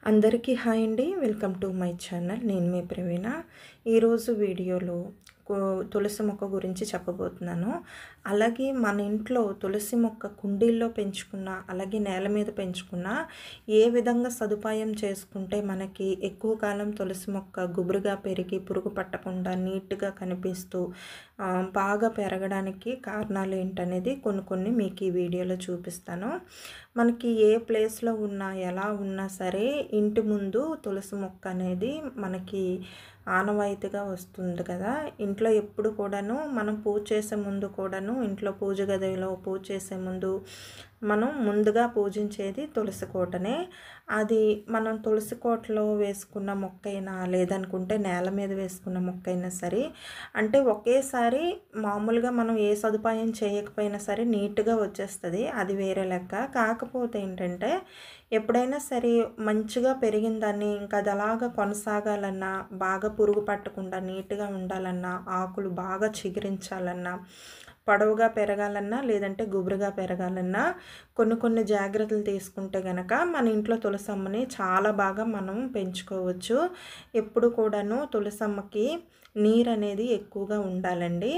అందరికీ హాయ్ అండి. Welcome to my channel. నేను మీ ప్రవీణ. ఈరోజు వీడియోలో తులసి మొక్క గురించి చెప్పబోతున్నాను. అలాగే మన ఇంట్లో తులసి మొక్క కుండీల్లో పెంచుకున్న, అలాగే నేల మీద పెంచుకున్న ఏ విధంగా సదుపాయం చేసుకుంటే మనకి ఎక్కువ కాలం తులసి మొక్క గుబురుగా పెరిగి పురుగు పట్టకుండా నీట్గా కనిపిస్తూ బాగా పెరగడానికి కారణాలు ఏంటనేది కొన్ని మీకు ఈ వీడియోలో చూపిస్తాను. మనకి ఏ ప్లేస్లో ఉన్నా, ఎలా ఉన్నా సరే ఇంటి ముందు తులసి మొక్క అనేది మనకి ఆనవాయితీగా వస్తుంది కదా. ఇంట్లో ఎప్పుడు కూడాను మనం పూజ చేసే ముందు కూడాను, ఇంట్లో పూజ గదిలో పూజ చేసే ముందు మనం ముందుగా పూజించేది తులసి కోటనే. అది మనం తులసి కోటలో వేసుకున్న మొక్కైనా, లేదనుకుంటే నేల మీద వేసుకున్న మొక్కైనా సరే, అంటే ఒకేసారి మామూలుగా మనం ఏ సదుపాయం చేయకపోయినా సరే నీట్గా వచ్చేస్తుంది, అది వేరే లెక్క. కాకపోతే ఏంటంటే ఎప్పుడైనా సరే మంచిగా పెరిగిన దాన్ని ఇంకా అది అలాగా కొనసాగాలన్నా, బాగా పురుగు పట్టకుండా నీట్గా ఉండాలన్నా, ఆకులు బాగా చిగురించాలన్నా, పొడవుగా పెరగాలన్నా, లేదంటే గుబురుగా పెరగాలన్నా కొన్ని జాగ్రత్తలు తీసుకుంటే గనక మన ఇంట్లో తులసమ్మని చాలా బాగా మనం పెంచుకోవచ్చు. ఎప్పుడు కూడాను తులసమ్మకి నీరు అనేది ఎక్కువగా ఉండాలండి.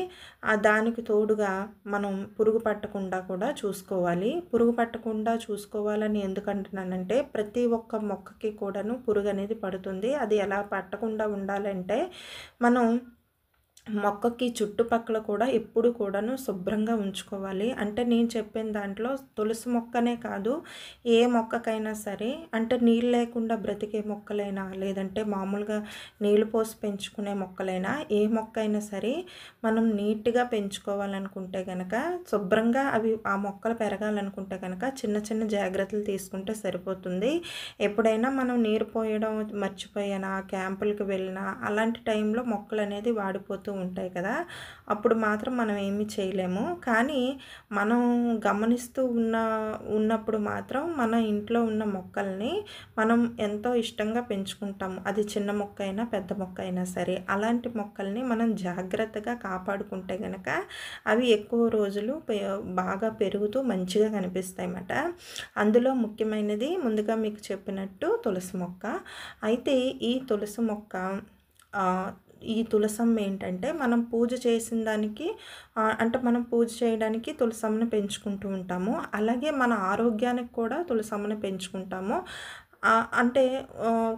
దానికి తోడుగా మనం పురుగు పట్టకుండా కూడా చూసుకోవాలి. పురుగు పట్టకుండా చూసుకోవాలని ఎందుకంటున్నానంటే, ప్రతి ఒక్క మొక్కకి కూడాను పురుగు అనేది పడుతుంది. అది ఎలా పట్టకుండా ఉండాలంటే, మనం మొక్కకి చుట్టుపక్కల కూడా ఎప్పుడు కూడాను శుభ్రంగా ఉంచుకోవాలి. అంటే నేను చెప్పిన దాంట్లో తులసి మొక్కనే కాదు, ఏ మొక్కకైనా సరే, అంటే నీళ్ళు లేకుండా బ్రతికే మొక్కలైనా, లేదంటే మామూలుగా నీళ్ళు పోసి పెంచుకునే మొక్కలైనా, ఏ మొక్క అయినా సరే మనం నీట్గా పెంచుకోవాలనుకుంటే కనుక, శుభ్రంగా అవి ఆ మొక్కలు పెరగాలనుకుంటే కనుక చిన్న జాగ్రత్తలు తీసుకుంటే సరిపోతుంది. ఎప్పుడైనా మనం నీరు పోయడం మర్చిపోయినా, క్యాంపులకు వెళ్ళినా, అలాంటి టైంలో మొక్కలు అనేది వాడిపోతూ ఉంటాయి కదా. అప్పుడు మాత్రం మనం ఏమీ చేయలేము. కానీ మనం గమనిస్తూ ఉన్నప్పుడు మాత్రం మన ఇంట్లో ఉన్న మొక్కల్ని మనం ఎంతో ఇష్టంగా పెంచుకుంటాము. అది చిన్న మొక్క అయినా పెద్ద మొక్క అయినా సరే. అలాంటి మొక్కల్ని మనం జాగ్రత్తగా కాపాడుకుంటే కనుక అవి ఎక్కువ రోజులు బాగా పెరుగుతూ మంచిగా కనిపిస్తాయి అన్నమాట. అందులో ముఖ్యమైనది ముందుగా మీకు చెప్పినట్టు తులసి మొక్క. అయితే ఈ తులసి మొక్క ఈ తులసమ్మ ఏంటంటే, మనం పూజ చేసిన దానికి అంటే మనం పూజ చేయడానికి తులసమ్మని పెంచుకుంటూ ఉంటాము. అలాగే మన ఆరోగ్యానికి కూడా తులసమ్మని పెంచుకుంటాము. అంటే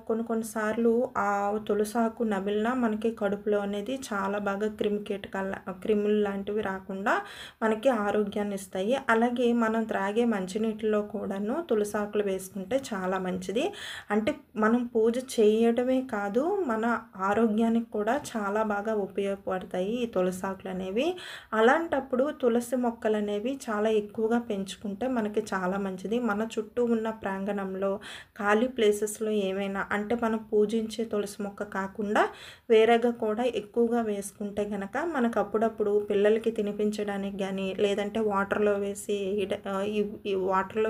కొన్నిసార్లు ఆ తులసాకు నమిలినా మనకి కడుపులో అనేది చాలా బాగా క్రిములు లాంటివి రాకుండా మనకి ఆరోగ్యాన్ని ఇస్తాయి. అలాగే మనం త్రాగే మంచినీటిలో కూడాను తులసాకులు వేసుకుంటే చాలా మంచిది. అంటే మనం పూజ చేయడమే కాదు, మన ఆరోగ్యానికి కూడా చాలా బాగా ఉపయోగపడతాయి ఈ తులసాకులు అనేవి. అలాంటప్పుడు తులసి మొక్కలు అనేవి చాలా ఎక్కువగా పెంచుకుంటే మనకి చాలా మంచిది. మన చుట్టూ ఉన్న ప్రాంగణంలో ఖాళీ ప్లేసెస్లో ఏమైనా, అంటే మనం పూజించే తులసి మొక్క కాకుండా వేరేగా కూడా ఎక్కువగా వేసుకుంటే కనుక మనకు అప్పుడప్పుడు పిల్లలకి తినిపించడానికి కానీ, లేదంటే వాటర్లో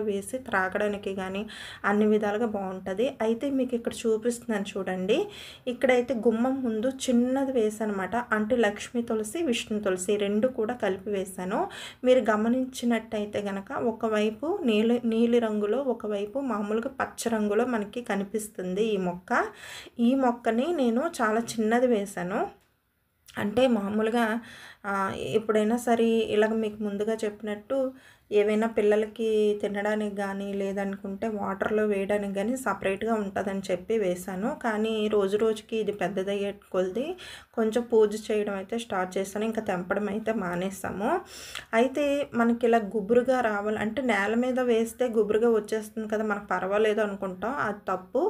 వేసి త్రాగడానికి కానీ అన్ని విధాలుగా బాగుంటుంది. అయితే మీకు ఇక్కడ చూపిస్తున్నాను చూడండి. ఇక్కడైతే గుమ్మం ముందు చిన్నది వేసానమాట. అంటే లక్ష్మీ తులసి, విష్ణు తులసి రెండు కూడా కలిపి వేసాను. మీరు గమనించినట్టయితే కనుక ఒకవైపు నీలి రంగులో, ఒకవైపు మామూలుగా పచ్చ రంగులో మనకి కనిపిస్తుంది ఈ మొక్కని నేను చాలా చిన్నది వేశాను. అంటే మామూలుగా ఎప్పుడైనా సరే ఇలాగ మీకు ముందుగా చెప్పినట్టు ఏవైనా పిల్లలకి తినడానికి కానీ, లేదనుకుంటే వాటర్లో వేయడానికి కానీ సపరేట్గా ఉంటుందని చెప్పి వేశాను. కానీ రోజుకి ఇది పెద్దదయ్యే కొలది కొంచెం పూజ చేయడం అయితే స్టార్ట్ చేశాను. ఇంకా తెంపడం అయితే మానేస్తాము. అయితే మనకి ఇలా గుబురుగా రావాలంటే నేల మీద వేస్తే గుబురుగా వచ్చేస్తుంది కదా, మనకు పర్వాలేదు అనుకుంటాం. అది తప్పు.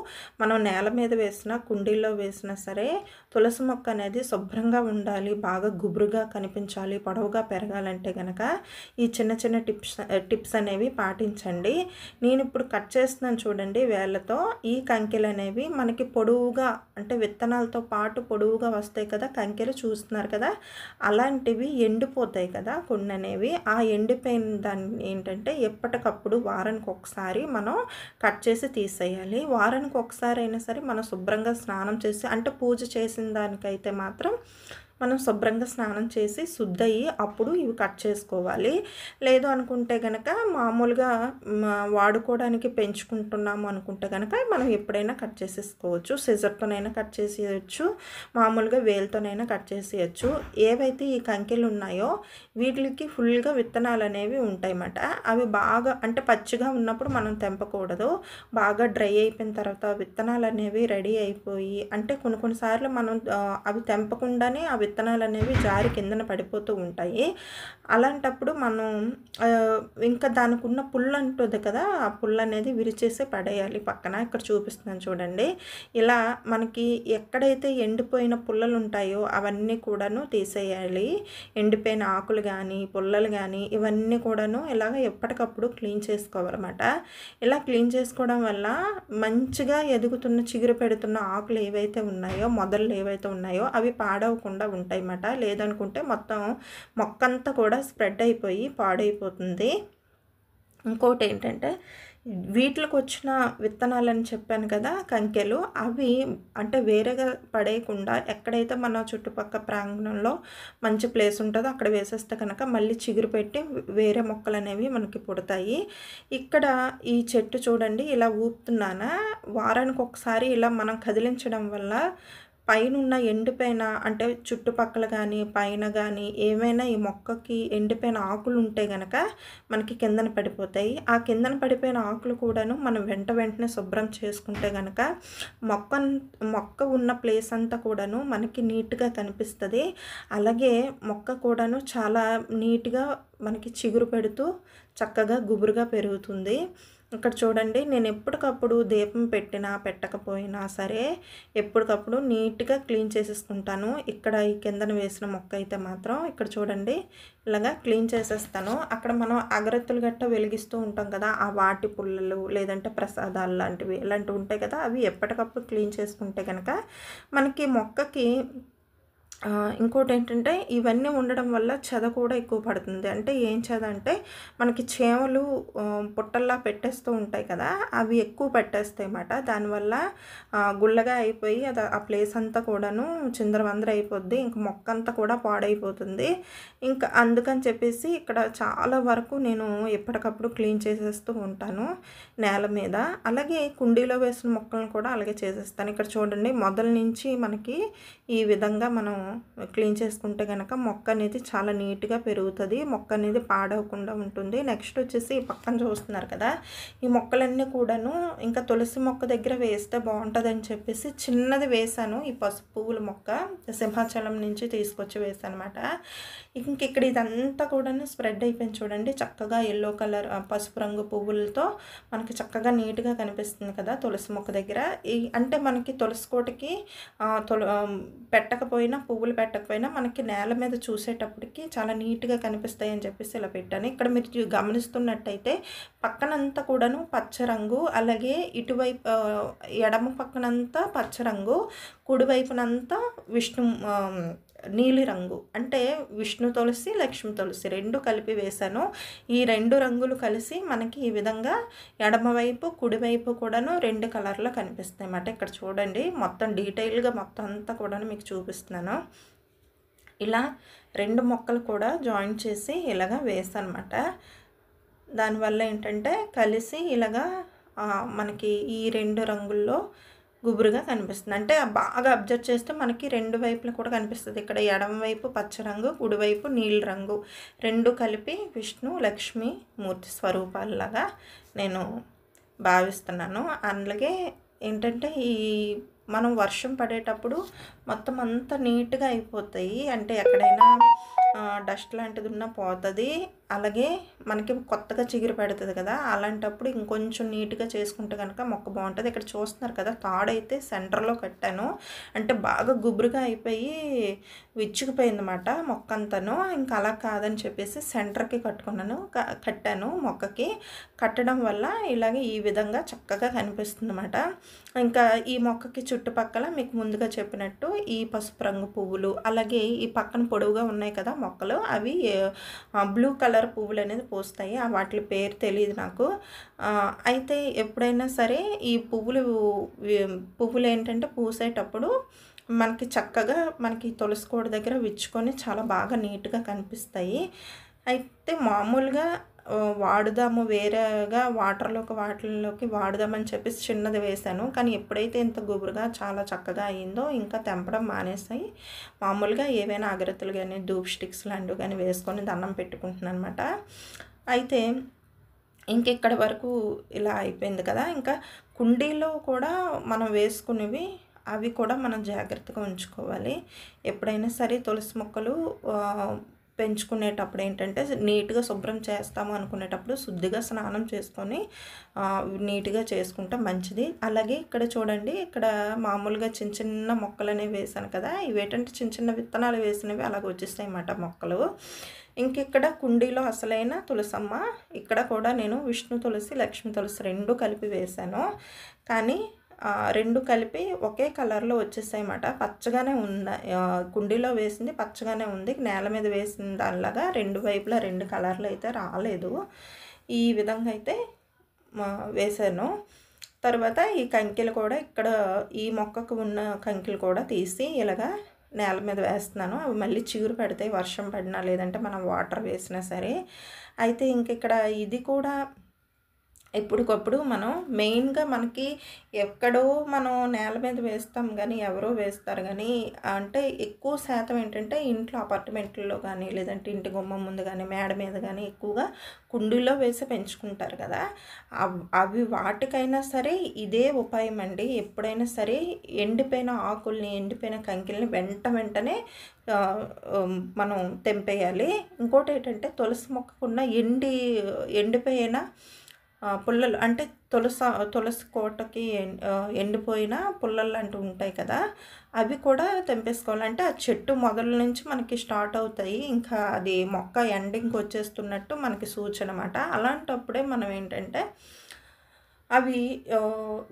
మనం నేల మీద వేసినా, కుండీల్లో వేసినా సరే తులసి మొక్క అనేది శుభ్రంగా ఉండాలి, బాగా గుబురుగా కనిపించాలి, పొడవుగా పెరగాలంటే కనుక ఈ చిన్న టిప్స్ అనేవి పాటించండి. నేను ఇప్పుడు కట్ చేస్తున్నాను చూడండి వేళ్ళతో. ఈ కంకెలు అనేవి మనకి పొడవుగా, అంటే విత్తనాలతో పాటు పొడవుగా వస్తాయి కదా కంకెలు, చూస్తున్నారు కదా. అలాంటివి ఎండిపోతాయి కదా కొన్ని అనేవి. ఆ ఎండిపోయిన దాన్ని ఏంటంటే ఎప్పటికప్పుడు వారానికి ఒకసారి మనం కట్ చేసి తీసేయాలి. వారానికి ఒకసారి అయినా సరే మనం శుభ్రంగా స్నానం చేసి, అంటే పూజ చేసిన దానికైతే మాత్రం మనం శుభ్రంగా స్నానం చేసి శుద్ధయ్యి అప్పుడు ఇవి కట్ చేసుకోవాలి. లేదు అనుకుంటే గనక మామూలుగా వాడుకోవడానికి పెంచుకుంటున్నాము అనుకుంటే గనక మనం ఎప్పుడైనా కట్ చేసేసుకోవచ్చు. సిజర్‌తోనైనా కట్ చేసేయొచ్చు, మామూలుగా వేలుతోనైనా కట్ చేసేయొచ్చు. ఏవైతే ఈ కంకెలు ఉన్నాయో వీటికి ఫుల్‌గా విత్తనాలనేవి ఉంటాయన్నమాట. అవి బాగా అంటే పచ్చిగా ఉన్నప్పుడు మనం తెంపకూడదు. బాగా డ్రై అయిపోయిన తర్వాత విత్తనాలనేవి రెడీ అయిపోయి అంటే కొన్ని సార్లు మనం అవి తెంపకుండానే ఆ విత్తనాలనేవి జారి కిందన పడిపోతూ ఉంటాయి. అలాంటప్పుడు మనం ఇంకా దానికున్న పుల్ల ఉంటుంది కదా! ఆ పుల్లనేది విరిచేసి పడేయాలి పక్కన. ఇక్కడ చూపిస్తున్నాను చూడండి. ఇలా మనకి ఎక్కడైతే ఎండిపోయిన పుల్లలుంటాయో అవన్నీ కూడాను తీసేయాలి. ఎండిపోయిన ఆకులు గానీ, పుల్లలు గానీ ఇవన్నీ కూడాను ఇలాగ ఎప్పటికప్పుడు క్లీన్ చేసుకోవాలన్నమాట. ఇలా క్లీన్ చేసుకోవడం వల్ల మంచిగా ఎదుగుతున్న చిగురు పెడుతున్న ఆకులు ఏవైతే ఉన్నాయో, మొదళ్ళు ఏవైతే ఉన్నాయో అవి పాడవకుండా ఉంటాయన్నమాట. లేదనుకుంటే మొత్తం మొక్కంతా కూడా స్ప్రెడ్ అయిపోయి పాడైపోతుంది. ఇంకోటేంటంటే వీటిలకొచ్చిన విత్తనాలని చెప్పాను కదా! కంకెలు అవి అంటే వేరేగా పడేయకుండా ఎక్కడైతే మన చుట్టుపక్క ప్రాంగణంలో మంచి ప్లేస్ ఉంటుందో అక్కడ వేసేస్తే కనుక మళ్ళీ చిగురు పెట్టి వేరే మొక్కలనేవి మనకి పుడతాయి. ఇక్కడ ఈ చెట్టు చూడండి ఇలా ఊపుతున్నానా, వారానికి ఒకసారి ఇలా మనం కదిలించడం వల్ల పైనున్న ఎండిపోయిన అంటే చుట్టుపక్కల గానీ, పైన గానీ ఏమైనా ఈ మొక్కకి ఎండిపోయిన ఆకులుంటే గనక మనకి కిందన పడిపోతాయి. ఆ కిందన పడిపోయిన ఆకులు కూడాను మనం వెంటనే శుభ్రం చేసుకుంటే గనక మొక్క ఉన్న ప్లేస్ అంతా కూడాను మనకి నీట్‌గా కనిపిస్తది. అలాగే మొక్క కూడాను చాలా నీట్‌గా మనకి చిగురు పెడుతూ చక్కగా గుబురుగా పెరుగుతుంది. ఇక్కడ చూడండి నేను ఎప్పటికప్పుడు దీపం పెట్టినా, పెట్టకపోయినా సరే ఎప్పటికప్పుడు నీట్‌గా క్లీన్ చేసేసుకుంటాను. ఇక్కడ ఈ కిందన వేసిన మొక్క అయితే మాత్రం ఇక్కడ చూడండి ఇలాగా క్లీన్ చేసేస్తాను. అక్కడ మనం అగరత్తులు గట్టా వెలిగిస్తూ ఉంటాం కదా! ఆ వాటి పుల్లలు లేదంటే ప్రసాదాలు లాంటివి ఇలాంటివి ఉంటాయి కదా! అవి ఎప్పటికప్పుడు క్లీన్ చేసుకుంటే గనక మనకి మొక్కకి ఇంకోటేంటంటే ఇవన్నీ ఉండడం వల్ల చెద కూడా ఎక్కువ పడుతుంది. అంటే ఏం చెద అంటే మనకి చీమలు పుట్టల్లా పెట్టేస్తూ ఉంటాయి కదా! అవి ఎక్కువ పెట్టేస్తాయన్నమాట. దానివల్ల గుల్లగా అయిపోయి ఆ ప్లేస్ అంతా కూడాను చిందరవందర అయిపోద్ది. ఇంక మొక్కంతా కూడా పాడైపోతుంది. ఇంకా అందుకని చెప్పేసి ఇక్కడ చాలా వరకు నేను ఎప్పటికప్పుడు క్లీన్ చేసేస్తూ ఉంటాను నేల మీద. అలాగే కుండీలో వేసిన మొక్కలను కూడా అలాగే చేసేస్తాను. ఇక్కడ చూడండి మొదల నుంచి మనకి ఈ విధంగా మనం క్లీన్ చేసుకుంటే గనక మొక్క అనేది చాలా నీట్‌గా పెరుగుతది. మొక్క అనేది పాడవకుండా ఉంటుంది. నెక్స్ట్ వచ్చేసి ఈ పక్కన చూస్తున్నారు కదా! ఈ మొక్కలన్నీ కూడాను ఇంకా తులసి మొక్క దగ్గర వేస్తే బావుంటదని చెప్పేసి చిన్నది వేశాను. ఈ పసుపు పువ్వుల మొక్క సింహాచలం నుంచి తీసుకొచ్చి వేశానన్నమాట. ఇంక ఇక్కడ ఇదంతా కూడాను స్ప్రెడ్ అయిపోయింది చూడండి. చక్కగా యెల్లో కలర్ పసుపు రంగు పువ్వులతో మనకి చక్కగా నీట్‌గా కనిపిస్తుంది కదా! తులసి మొక్క దగ్గర. అంటే మనకి తులసి కోటకి పెట్టకపోయినా పువ్వులు పెట్టకపోయినా మనకి నేల మీద చూసేటప్పటికి చాలా నీట్‌గా కనిపిస్తాయి అని చెప్పేసి ఇలా పెట్టాను. ఇక్కడ మీరు గమనిస్తున్నట్టయితే పక్కనంతా కూడాను పచ్చ రంగు, అలాగే ఇటువైపు ఎడమ పక్కనంతా పచ్చ రంగు, కుడివైపునంతా నీలి రంగు అంటే విష్ణు తులసి, లక్ష్మి తులసి 2 కలిపి వేశాను. ఈ 2 రంగులు కలిసి మనకి ఈ విధంగా ఎడమవైపు, కుడివైపు కూడాను 2 కలర్‌లో కనిపిస్తాయి అన్నమాట. ఇక్కడ చూడండి మొత్తం డీటెయిల్‌గా మొత్తం అంతా కూడాను మీకు చూపిస్తున్నాను. ఇలా 2 మొక్కలు కూడా జాయింట్ చేసి ఇలాగా వేసానమాట. దానివల్ల ఏంటంటే కలిసి ఇలాగా మనకి ఈ 2 రంగుల్లో గుబురుగా కనిపిస్తుంది. అంటే బాగా అబ్జర్వ్ చేస్తే మనకి 2 వైపులా కూడా కనిపిస్తది. ఇక్కడ ఎడమ వైపు పచ్చ రంగు, కుడివైపు నీలి రంగు 2 కలిపి విష్ణు, లక్ష్మి మూర్తి స్వరూపాలలాగా నేను భావిస్తున్నాను. అలాగే ఏంటంటే మనం వర్షం పడేటప్పుడు మొత్తం అంతా నీట్‌గా అయిపోతాయి. అంటే ఎక్కడైనా డస్ట్ లాంటిది ఉన్నా పోతది. అలాగే మనకి కొత్తగా చిగురు పెడుతుంది కదా! అలాంటప్పుడు ఇంకొంచెం నీట్‌గా చేసుకుంటే కనుక మొక్క బాగుంటుంది. ఇక్కడ చూస్తున్నారు కదా! తాడైతే సెంటర్‌లో కట్టాను. అంటే బాగా గుబురుగా అయిపోయి విచ్చుకుపోయిందన్నమాట మొక్క అంతాను. ఇంకా అలా కాదని చెప్పేసి సెంటర్‌కి కట్టాను మొక్కకి. కట్టడం వల్ల ఇలాగే ఈ విధంగా చక్కగా కనిపిస్తుందన్నమాట. ఇంకా ఈ మొక్కకి చుట్టుపక్కల మీకు ముందుగా చెప్పినట్టు ఈ పసుపు రంగు పువ్వులు, అలాగే ఈ పక్కన పొడవుగా ఉన్నాయి కదా మొక్కలు, అవి బ్లూ కలర్ పువ్వులు అనేది పూస్తాయి. వాటి పేరు తెలియదు నాకు. అయితే ఎప్పుడైనా సరే ఈ పువ్వులు ఏంటంటే పూసేటప్పుడు మనకి చక్కగా మనకి తులసి కోట దగ్గర విచ్చుకొని చాలా బాగా నీట్‌గా కనిపిస్తాయి. అయితే మామూలుగా వాడుదాము వేరేగా వాటర్‌లోకి వాటిల్లోకి వాడుదామని చెప్పేసి చిన్నది వేశాను. కానీ ఎప్పుడైతే ఇంత గుబురుగా చాలా చక్కగా అయిందో ఇంకా తెంపడం మానేసాయి. మామూలుగా ఏవైనా అగరత్తులు గానీ, ధూప్ స్టిక్స్ లాంటివి గానీ వేసుకొని దండం పెట్టుకుంటున్నాననమాట. అయితే ఇంకిక్కడి వరకు ఇలా అయిపోయింది కదా! ఇంకా కుండీలో కూడా మనం వేసుకునేవి అవి కూడా మనం జాగ్రత్తగా ఉంచుకోవాలి. ఎప్పుడైనా సరే తులసి మొక్కలు పెంచుకునేటప్పుడు ఏంటంటే నీట్‌గా శుభ్రం చేస్తాము అనుకునేటప్పుడు శుద్ధిగా స్నానం చేసుకొని నీట్‌గా చేసుకుంటే మంచిది. అలాగే ఇక్కడ చూడండి, ఇక్కడ మామూలుగా చిన్న చిన్న మొక్కలనేవి వేశాను కదా! ఇవేంటంటే చిన్న చిన్న విత్తనాలు వేసినవి అలాగ వచ్చేస్తాయన్నమాట మొక్కలు. ఇంకిక్కడ కుండీలో అసలైన తులసమ్మ. ఇక్కడ కూడా నేను విష్ణు తులసి, లక్ష్మీ తులసి 2 కలిపి వేశాను. కానీ 2 కలిపి ఒకే కలర్‌లో వచ్చేసాయన్నమాట. పచ్చగానే కుండీలో వేసింది పచ్చగానే ఉంది. నేల మీద వేసిన దానిలాగా 2 వైపులా 2 కలర్‌లు అయితే రాలేదు. ఈ విధంగా అయితే వేశాను. తర్వాత ఈ కంకిలు కూడా ఇక్కడ ఈ మొక్కకు ఉన్న కంకిలు కూడా తీసి ఇలాగా నేల మీద వేస్తున్నాను. అవి మళ్ళీ చిగురు పెడతాయి వర్షం పడినా, లేదంటే మనం వాటర్ వేసినా సరే. అయితే ఇంకిక్కడ ఇది కూడా ఎప్పటికప్పుడు మనం మెయిన్‌గా మనకి ఎక్కడో మనం నేల మీద వేస్తాం గానీ, ఎవరో వేస్తారు గానీ, అంటే ఎక్కువ శాతం ఏంటంటే ఇంట్లో అపార్ట్మెంట్‌ల్లో గానీ, లేదంటే ఇంటి గుమ్మం ముందు గానీ, మేడ మీద గానీ ఎక్కువగా కుండీల్లో వేసి పెంచుకుంటారు కదా! అవి వాటికైనా సరే ఇదే ఉపాయం అండి. ఎప్పుడైనా సరే ఎండిపోయిన ఆకుల్ని, ఎండిపోయిన కంకిల్ని వెంటనే మనం తెంపేయాలి. ఇంకోటేంటంటే తులసి మొక్కకున్న ఎండిపోయిన పుల్లలు అంటే తులసి కోటకి ఎండిపోయిన పుల్లలు లాంటివి ఉంటాయి కదా! అవి కూడా తెంపేసుకోవాలి. అంటే ఆ చెట్టు మొదల నుంచి మనకి స్టార్ట్ అవుతాయి. ఇంకా అది మొక్క ఎండింగ్‌కి వచ్చేస్తున్నట్టు మనకి సూచన మాట. అలాంటప్పుడే మనం ఏంటంటే అవి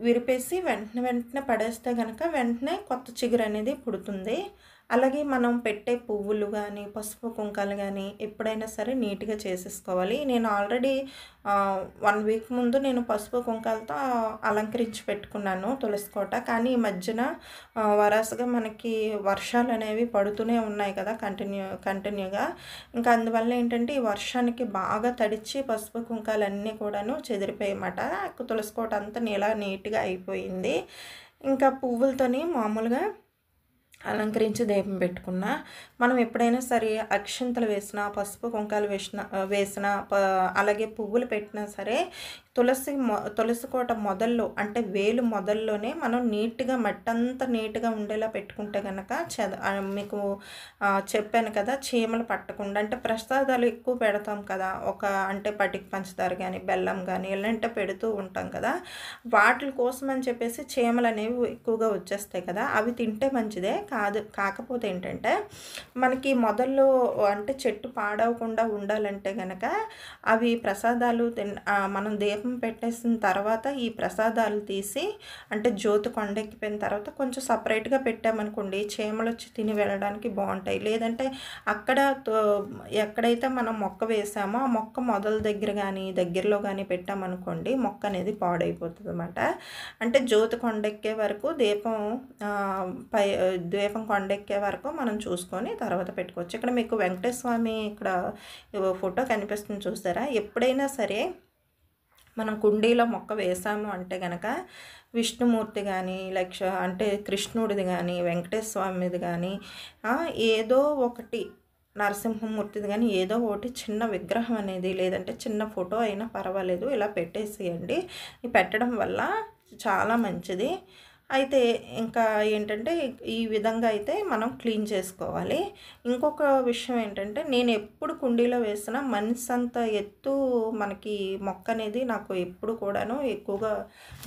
విరిపేసి వెంటనే పడేస్తే గనక వెంటనే కొత్త చిగురు అనేది పుడుతుంది. అలాగే మనం పెట్టే పువ్వులు గానీ, పసుపు కుంకాలు గానీ ఎప్పుడైనా సరే నీట్‌గా చేసేసుకోవాలి. నేను ఆల్రెడీ 1 వీక్ ముందు నేను పసుపు కుంకాలతో అలంకరించి పెట్టుకున్నాను తులసి కోట. కానీ ఈ మధ్యన వరాసగా మనకి వర్షాలనేవి పడుతూనే ఉన్నాయి కదా! కంటిన్యూగా. ఇంకా అందువల్ల ఏంటంటే ఈ వర్షానికి బాగా తడిచి పసుపు కుంకాలన్నీ కూడాను చెదిరిపోయాయన్నమాట. తులసి కోట అంతా నీట్‌గా అయిపోయింది. ఇంకా పువ్వులతోని మామూలుగా అలంకరించి దీపం పెట్టుకున్నా. మనం ఎప్పుడైనా సరే అక్షింతలు వేసినా, పసుపు కుంకాలు వేసినా అలాగే పువ్వులు పెట్టినా సరే తులసి కోట మొదల్లో అంటే వేలు మొదల్లోనే మనం నీట్‌గా మట్టంతా నీట్‌గా ఉండేలా పెట్టుకుంటే గనక మీకు చెప్పాను కదా! చీమలు పట్టకుండా. అంటే ప్రసాదాలు ఎక్కువ పెడతాం కదా! అంటే పటిక పంచదార గానీ, బెల్లం గానీ ఇలాంటివి పెడుతూ ఉంటాం కదా! వాటిల కోసం అని చెప్పేసి చీమలనేవి ఎక్కువగా వచ్చేస్తాయి కదా! అవి తింటే మంచిదే. కాకపోతే ఏంటంటే మనకి మొదల్లో అంటే చెట్టు పాడవకుండా ఉండాలంటే గనక అవి ప్రసాదాలు మనం దీపం పెట్టేసిన తర్వాత ఈ ప్రసాదాలు తీసి అంటే జ్యోతి కొండెక్కిపోయిన తర్వాత కొంచెం సపరేట్‌గా పెట్టామనుకోండి, చీమలు వచ్చి తిని వెళ్ళడానికి బావుంటాయి. లేదంటే అక్కడ ఎక్కడైతే మనం మొక్క వేసామో ఆ మొక్క మొదల దగ్గర గానీ, దగ్గరలో గానీ పెట్టామనుకోండి మొక్క అనేది పాడైపోతుందన్నమాట. అంటే జ్యోతి కొండెక్కే వరకు దీపం కొండెక్కే వరకు మనం చూసుకొని తర్వాత పెట్టుకోవచ్చు. ఇక్కడ మీకు వెంకటేశ్వర స్వామి ఇక్కడ ఫోటో కనిపిస్తుంది చూసారా? ఎప్పుడైనా సరే మనం కుండీలో మొక్క వేసాము అంటే గనక విష్ణుమూర్తి కానీ అంటే కృష్ణుడిది కానీ వెంకటేశ్వర స్వామిది కానీ ఏదో ఒకటి నరసింహమూర్తిది కానీ ఏదో ఒకటి చిన్న విగ్రహం అనేది లేదంటే చిన్న ఫోటో అయినా పర్వాలేదు ఇలా పెట్టేసేయండి. ఈ పెట్టడం వల్ల చాలా మంచిది. అయితే ఇంకా ఏంటంటే ఈ విధంగా అయితే మనం క్లీన్ చేసుకోవాలి. ఇంకొక విషయం ఏంటంటే నేను ఎప్పుడు కుండీలో వేసినా మనిషంత ఎత్తు మనకి మొక్క అనేది నాకు ఎప్పుడు కూడాను ఎక్కువగా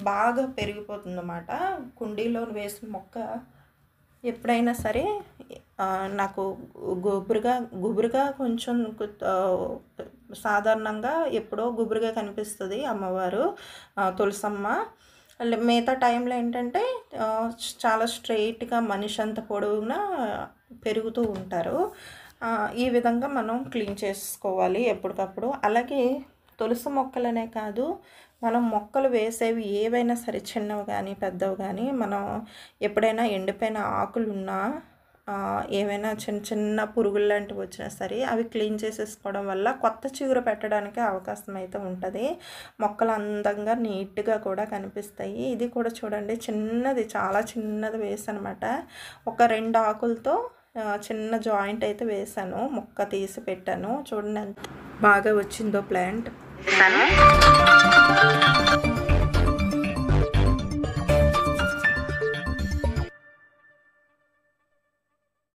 బాగా పెరిగిపోతుందన్నమాట. కుండీలో వేసిన మొక్క ఎప్పుడైనా సరే నాకు గుబురుగా కొంచెం సాధారణంగా ఎప్పుడో గుబురుగా కనిపిస్తుంది అమ్మవారు తులసమ్మ. మిగతా టైంలో ఏంటంటే చాలా స్ట్రెయిట్‌గా మనిషి అంత పొడవునా పెరుగుతూ ఉంటారు. ఈ విధంగా మనం క్లీన్ చేసుకోవాలి ఎప్పటికప్పుడు. అలాగే తులసి మొక్కలనే కాదు, మనం మొక్కలు వేసేవి ఏవైనా సరే, చిన్నవి కానీ పెద్దవి కానీ, మనం ఎప్పుడైనా ఎండిపోయిన ఆకులున్నా ఏవైనా చిన్న చిన్న పురుగులు లాంటివి వచ్చినా సరే అవి క్లీన్ చేసేసుకోవడం వల్ల కొత్త చిగురు పెట్టడానికి అవకాశం అయితే ఉంటుంది. మొక్కలు అందంగా నీట్గా కూడా కనిపిస్తాయి. ఇది కూడా చూడండి, చిన్నది, చాలా చిన్నది వేసానమాట. ఒక 2 ఆకులతో చిన్న జాయింట్ అయితే వేసాను, మొక్క తీసి పెట్టాను. చూడండి ఎంత బాగా వచ్చిందో ప్లాంట్.